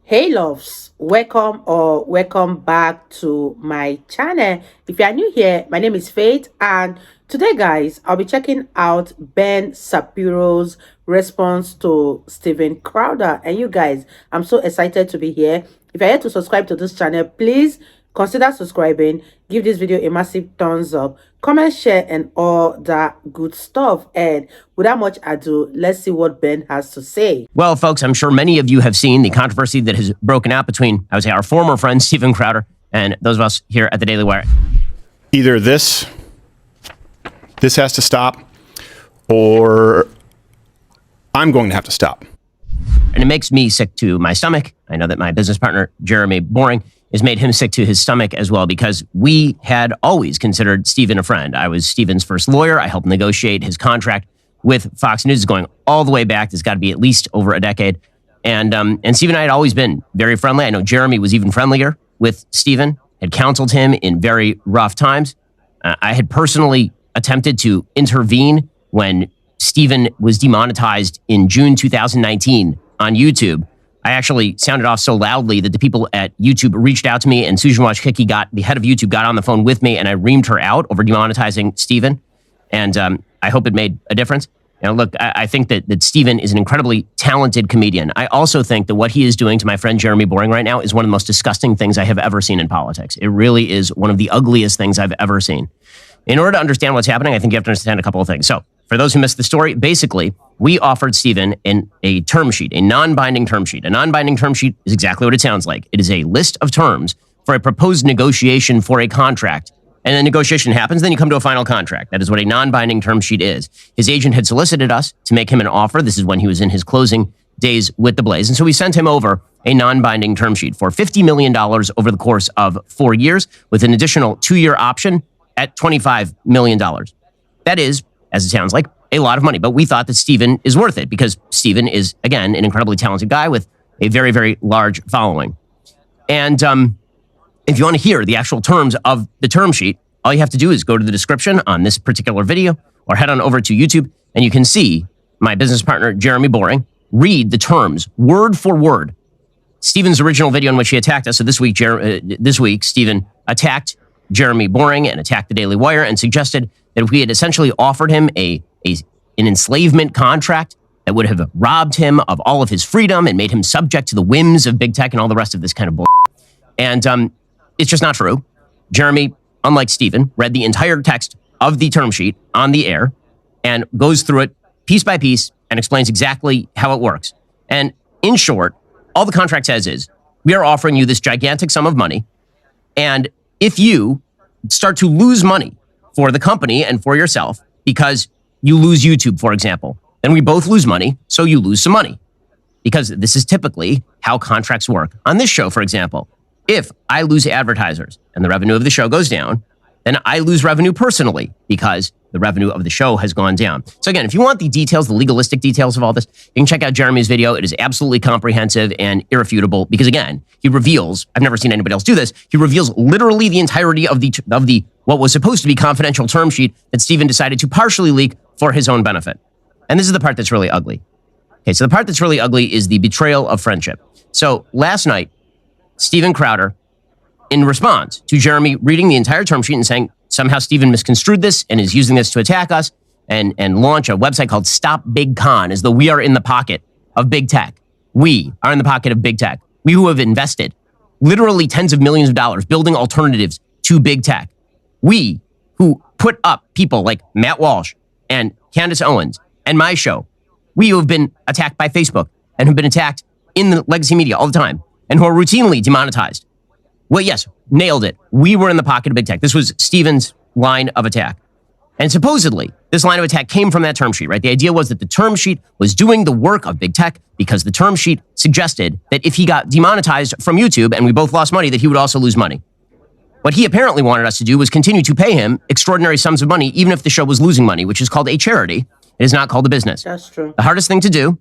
Hey loves, welcome back to my channel. If you are new here, my name is Faith, and today guys I'll be checking out Ben Shapiro's response to Steven Crowder. And you guys, I'm so excited to be here. If you're here to subscribe to this channel, please consider subscribing, give this video a massive thumbs up, comment, share, and all that good stuff. And without much ado, let's see what Ben has to say. Well, folks, I'm sure many of you have seen the controversy that has broken out between, I would say, our former friend Steven Crowder and those of us here at the Daily Wire. Either this has to stop, or I'm going to have to stop. And it makes me sick to my stomach. I know that my business partner, Jeremy Boring, has made him sick to his stomach as well, because we had always considered Steven a friend. I was Steven's first lawyer. I helped negotiate his contract with Fox News, going all the way back. It's got to be at least over a decade. And Steven and I had always been very friendly. I know Jeremy was even friendlier with Steven, had counseled him in very rough times. I had personally attempted to intervene when Steven was demonetized in June 2019 on YouTube. I actually sounded off so loudly that the people at YouTube reached out to me, and Susan Wojcicki, the head of YouTube, got on the phone with me, and I reamed her out over demonetizing Steven. And I hope it made a difference. Look, I think that Steven is an incredibly talented comedian. I also think that what he is doing to my friend Jeremy Boring right now is one of the most disgusting things I have ever seen in politics. It really is one of the ugliest things I've ever seen. In order to understand what's happening, I think you have to understand a couple of things. So, for those who missed the story, basically, we offered Steven a term sheet, a non-binding term sheet. A non-binding term sheet is exactly what it sounds like. It is a list of terms for a proposed negotiation for a contract. And the negotiation happens, then you come to a final contract. That is what a non-binding term sheet is. His agent had solicited us to make him an offer. This is when he was in his closing days with the Blaze. And so we sent him over a non-binding term sheet for $50 million over the course of 4 years, with an additional 2-year option at $25 million. That is, as it sounds like, a lot of money. But we thought that Steven is worth it, because Steven is, again, an incredibly talented guy with a very, very large following. And if you want to hear the actual terms of the term sheet, all you have to do is go to the description on this particular video, or head on over to YouTube, and you can see my business partner, Jeremy Boring, read the terms word for word. Steven's original video in which he attacked us. So this week, Steven attacked Jeremy Boring and attacked the Daily Wire, and suggested that if we had essentially offered him an enslavement contract that would have robbed him of all of his freedom and made him subject to the whims of big tech and all the rest of this kind of bullshit. And it's just not true. Jeremy, unlike Steven, read the entire text of the term sheet on the air and goes through it piece by piece and explains exactly how it works. And in short, all the contract says is, we are offering you this gigantic sum of money, and if you start to lose money for the company and for yourself, because you lose YouTube, for example, then we both lose money, so you lose some money. Because this is typically how contracts work. On this show, for example, if I lose advertisers and the revenue of the show goes down, then I lose revenue personally, because the revenue of the show has gone down. So again, if you want the details, the legalistic details of all this, you can check out Jeremy's video. It is absolutely comprehensive and irrefutable, because again, he reveals, I've never seen anybody else do this, he reveals literally the entirety of the what was supposed to be confidential term sheet that Steven decided to partially leak for his own benefit. And this is the part that's really ugly. Okay, so the part that's really ugly is the betrayal of friendship. So last night, Steven Crowder, in response to Jeremy reading the entire term sheet and saying somehow Steven misconstrued this and is using this to attack us and launch a website called Stop Big Con, as though we are in the pocket of big tech. We are in the pocket of big tech. We who have invested literally tens of millions of dollars building alternatives to big tech. We who put up people like Matt Walsh and Candace Owens and my show. We who have been attacked by Facebook and have been attacked in the legacy media all the time, and who are routinely demonetized. Well, yes, nailed it. We were in the pocket of big tech. This was Steven's line of attack. And supposedly, this line of attack came from that term sheet, right? The idea was that the term sheet was doing the work of big tech, because the term sheet suggested that if he got demonetized from YouTube and we both lost money, that he would also lose money. What he apparently wanted us to do was continue to pay him extraordinary sums of money, even if the show was losing money, which is called a charity. It is not called a business. That's true. The hardest thing to do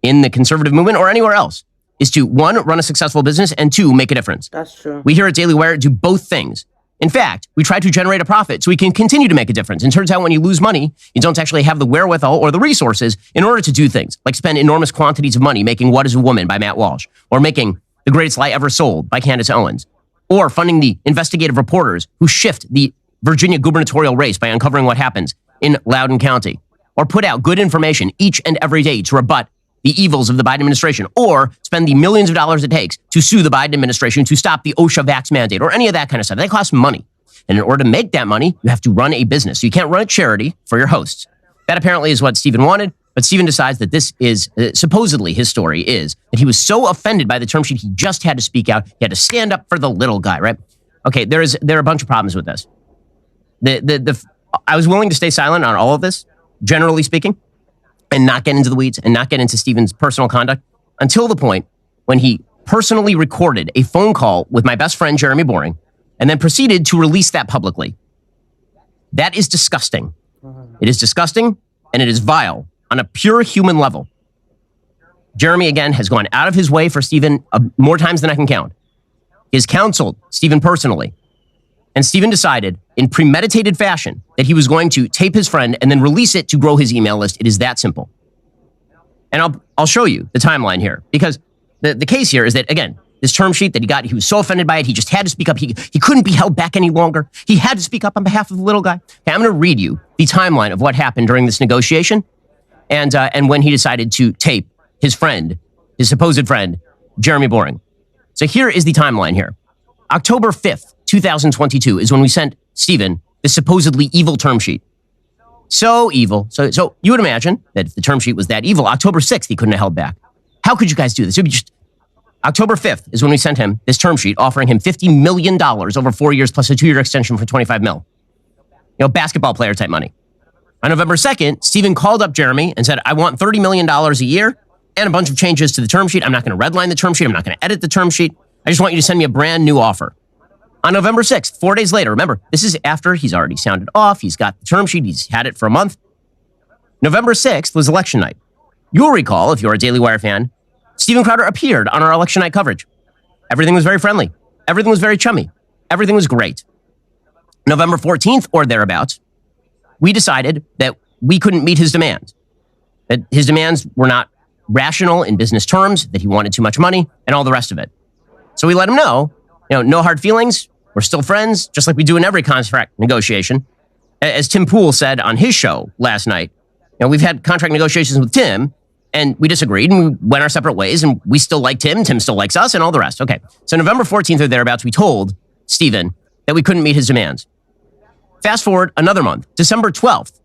in the conservative movement or anywhere else is to, 1, run a successful business, and 2, make a difference. That's true. We here at Daily Wire do both things. In fact, we try to generate a profit so we can continue to make a difference. And it turns out when you lose money, you don't actually have the wherewithal or the resources in order to do things like spend enormous quantities of money making What is a Woman by Matt Walsh, or making The Greatest Lie Ever Sold by Candace Owens, or funding the investigative reporters who shift the Virginia gubernatorial race by uncovering what happens in Loudoun County, or put out good information each and every day to rebut the evils of the Biden administration, or spend the millions of dollars it takes to sue the Biden administration to stop the OSHA vax mandate, or any of that kind of stuff. That costs money. And in order to make that money, you have to run a business. So you can't run a charity for your hosts. That apparently is what Stephen wanted, but Stephen decides that this is, supposedly his story is, that he was so offended by the term sheet, he just had to speak out. He had to stand up for the little guy, right? Okay, there are a bunch of problems with this. I was willing to stay silent on all of this, generally speaking, and not get into the weeds and not get into Stephen's personal conduct until the point when he personally recorded a phone call with my best friend, Jeremy Boring, and then proceeded to release that publicly. That is disgusting. It is disgusting, and it is vile on a pure human level. Jeremy, again, has gone out of his way for Stephen more times than I can count. He has counseled Stephen personally. And Stephen decided in premeditated fashion that he was going to tape his friend and then release it to grow his email list. It is that simple. And I'll show you the timeline here, because the case here is that, again, this term sheet that he got, he was so offended by it, he just had to speak up. He couldn't be held back any longer. He had to speak up on behalf of the little guy. Okay, I'm going to read you the timeline of what happened during this negotiation and when he decided to tape his friend, his supposed friend, Jeremy Boring. So here is the timeline here. October 5th, 2022 is when we sent Stephen this supposedly evil term sheet. So evil. So you would imagine that if the term sheet was that evil, October 6th, he couldn't have held back. How could you guys do this? It would be just October 5th is when we sent him this term sheet offering him $50 million over 4 years plus a 2-year extension for $25 million. Basketball player type money. On November 2nd, Stephen called up Jeremy and said, I want $30 million a year and a bunch of changes to the term sheet. I'm not going to redline the term sheet. I'm not going to edit the term sheet. I just want you to send me a brand new offer. On November 6th, 4 days later, remember, this is after he's already sounded off. He's got the term sheet. He's had it for a month. November 6th was election night. You'll recall, if you're a Daily Wire fan, Stephen Crowder appeared on our election night coverage. Everything was very friendly. Everything was very chummy. Everything was great. November 14th or thereabouts, we decided that we couldn't meet his demands, that his demands were not rational in business terms, that he wanted too much money, and all the rest of it. So we let him know, no hard feelings. We're still friends, just like we do in every contract negotiation. As Tim Pool said on his show last night, we've had contract negotiations with Tim, and we disagreed, and we went our separate ways, and we still like Tim still likes us, and all the rest. Okay, so November 14th or thereabouts, we told Stephen that we couldn't meet his demands. Fast forward another month, December 12th,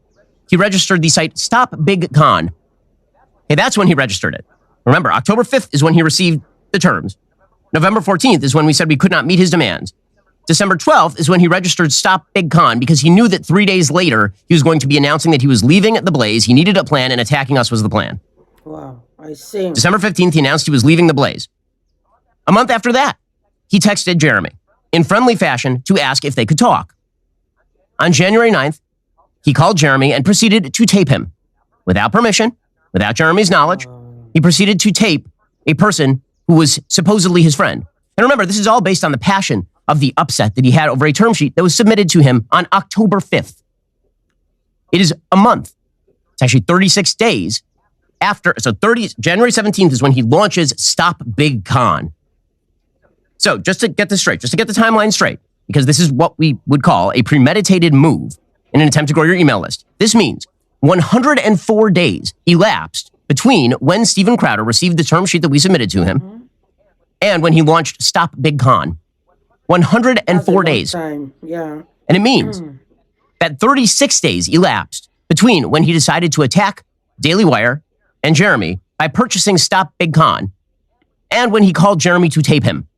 he registered the site Stop Big Con. Okay, that's when he registered it. Remember, October 5th is when he received the terms. November 14th is when we said we could not meet his demands. December 12th is when he registered Stop Big Con because he knew that 3 days later he was going to be announcing that he was leaving the Blaze. He needed a plan, and attacking us was the plan. Wow, I see. December 15th, he announced he was leaving the Blaze. A month after that, he texted Jeremy in friendly fashion to ask if they could talk. On January 9th, he called Jeremy and proceeded to tape him. Without permission, without Jeremy's knowledge, he proceeded to tape a person who was supposedly his friend. And remember, this is all based on the passion of the upset that he had over a term sheet that was submitted to him on October 5th. It is a month. It's actually 36 days after. So January 17th is when he launches Stop Big Con. So just to get this straight, just to get the timeline straight, because this is what we would call a premeditated move in an attempt to grow your email list. This means 104 days elapsed between when Stephen Crowder received the term sheet that we submitted to him and when he launched Stop Big Con. 104 days. Time. Yeah. And it means that 36 days elapsed between when he decided to attack Daily Wire and Jeremy by purchasing Stop Big Con and when he called Jeremy to tape him.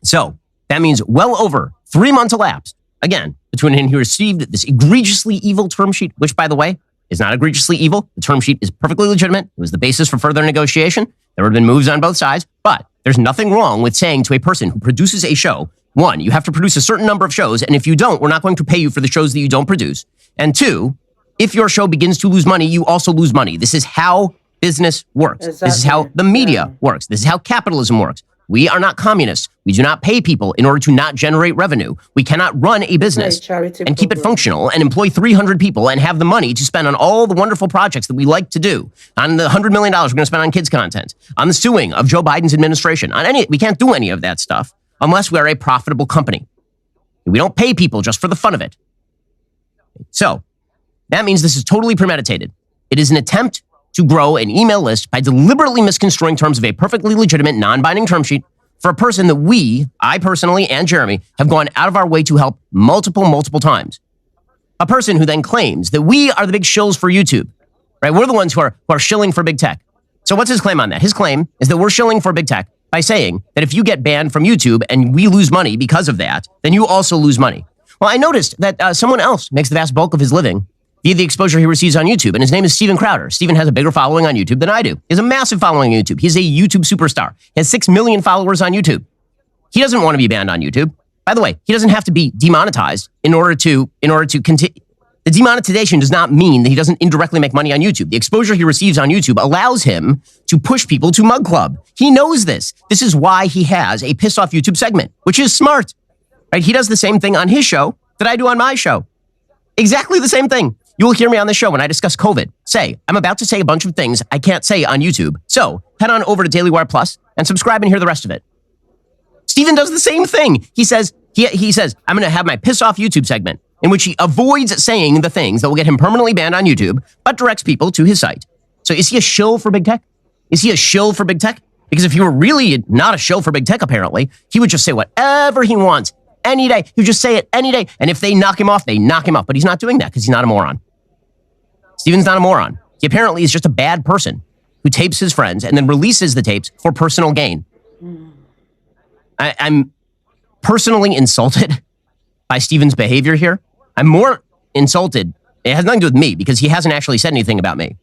So that means well over 3 months elapsed, again, between when he received this egregiously evil term sheet, which, by the way, is not egregiously evil. The term sheet is perfectly legitimate. It was the basis for further negotiation. There would have been moves on both sides, but there's nothing wrong with saying to a person who produces a show, one, you have to produce a certain number of shows, and if you don't, we're not going to pay you for the shows that you don't produce. And two, if your show begins to lose money, you also lose money. This is how business works. Exactly. This is how the media works. This is how capitalism works. We are not communists. We do not pay people in order to not generate revenue. We cannot run a business and keep it functional and employ 300 people and have the money to spend on all the wonderful projects that we like to do, on the $100 million we're going to spend on kids content, on the suing of Joe Biden's administration, we can't do any of that stuff unless we are a profitable company. We don't pay people just for the fun of it. So that means this is totally premeditated. It is an attempt to grow an email list by deliberately misconstruing terms of a perfectly legitimate, non-binding term sheet for a person that I personally and Jeremy, have gone out of our way to help multiple times. A person who then claims that we are the big shills for YouTube, right? We're the ones who are shilling for big tech. So what's his claim on that? His claim is that we're shilling for big tech by saying that if you get banned from YouTube and we lose money because of that, then you also lose money. Well, I noticed that someone else makes the vast bulk of his living via the exposure he receives on YouTube, and his name is Steven Crowder. Steven has a bigger following on YouTube than I do. He has a massive following on YouTube. He's a YouTube superstar. He has 6 million followers on YouTube. He doesn't want to be banned on YouTube. By the way, he doesn't have to be demonetized in order to continue. The demonetization does not mean that he doesn't indirectly make money on YouTube. The exposure he receives on YouTube allows him to push people to Mug Club. He knows this. This is why he has a piss off YouTube segment, which is smart. Right? He does the same thing on his show that I do on my show. Exactly the same thing. You will hear me on this show when I discuss COVID. I'm about to say a bunch of things I can't say on YouTube. So head on over to Daily Wire Plus and subscribe and hear the rest of it. Steven does the same thing. He says, I'm going to have my piss off YouTube segment in which he avoids saying the things that will get him permanently banned on YouTube, but directs people to his site. So is he a shill for big tech? Is he a shill for big tech? Because if he were really not a shill for big tech, apparently, he would just say whatever he wants. Any day. He'll just say it any day. And if they knock him off, they knock him off. But he's not doing that because he's not a moron. Steven's not a moron. He apparently is just a bad person who tapes his friends and then releases the tapes for personal gain. I'm personally insulted by Steven's behavior here. I'm more insulted. It has nothing to do with me because he hasn't actually said anything about me.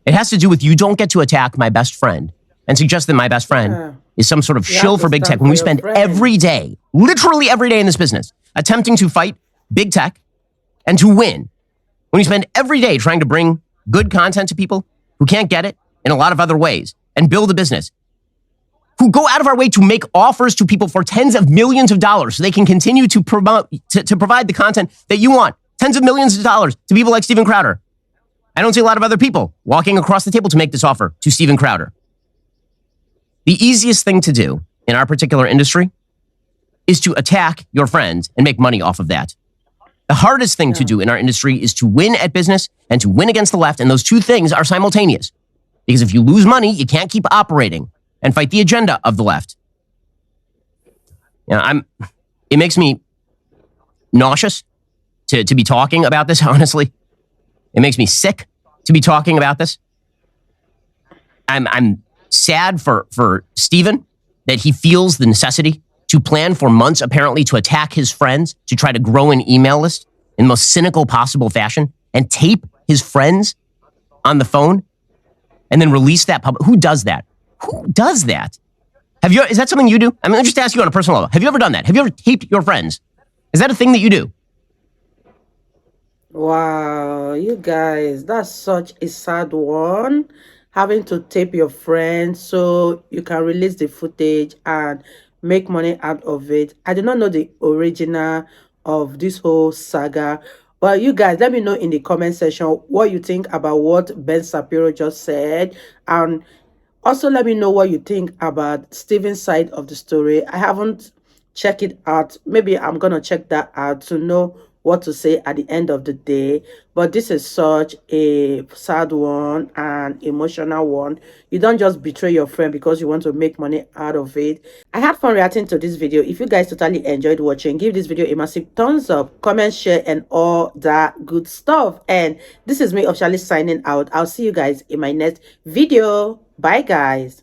It has to do with you don't get to attack my best friend and suggest that my best friend is some sort of shill for big tech when we spend every day, literally every day in this business, attempting to fight big tech and to win. When we spend every day trying to bring good content to people who can't get it in a lot of other ways and build a business, who go out of our way to make offers to people for tens of millions of dollars so they can continue to promote, to provide the content that you want, tens of millions of dollars to people like Steven Crowder. I don't see a lot of other people walking across the table to make this offer to Steven Crowder. The easiest thing to do in our particular industry is to attack your friends and make money off of that. The hardest thing to do in our industry is to win at business and to win against the left, and those two things are simultaneous. Because if you lose money, you can't keep operating and fight the agenda of the left. It makes me nauseous to be talking about this, honestly. It makes me sick to be talking about this. I'm sad for Steven that he feels the necessity to plan for months, apparently, to attack his friends, to try to grow an email list in the most cynical possible fashion and tape his friends on the phone and then release that public. Who does that? Who does that? Is that something you do? I mean, let me just ask you on a personal level. Have you ever done that? Have you ever taped your friends? Is that a thing that you do? Wow, you guys, that's such a sad one. Having to tape your friends so you can release the footage and make money out of it. I do not know the original of this whole saga. But you guys, let me know in the comment section what you think about what Ben Shapiro just said. And also let me know what you think about Steven's side of the story. I haven't checked it out. Maybe I'm going to check that out to know what to say at the end of the day. But this is such a sad one and emotional one. You don't just betray your friend because you want to make money out of it. I had fun reacting to this video. If you guys totally enjoyed watching, give this video a massive thumbs up, comment, share, and all that good stuff. And this is me officially signing out. I'll see you guys in my next video. Bye guys.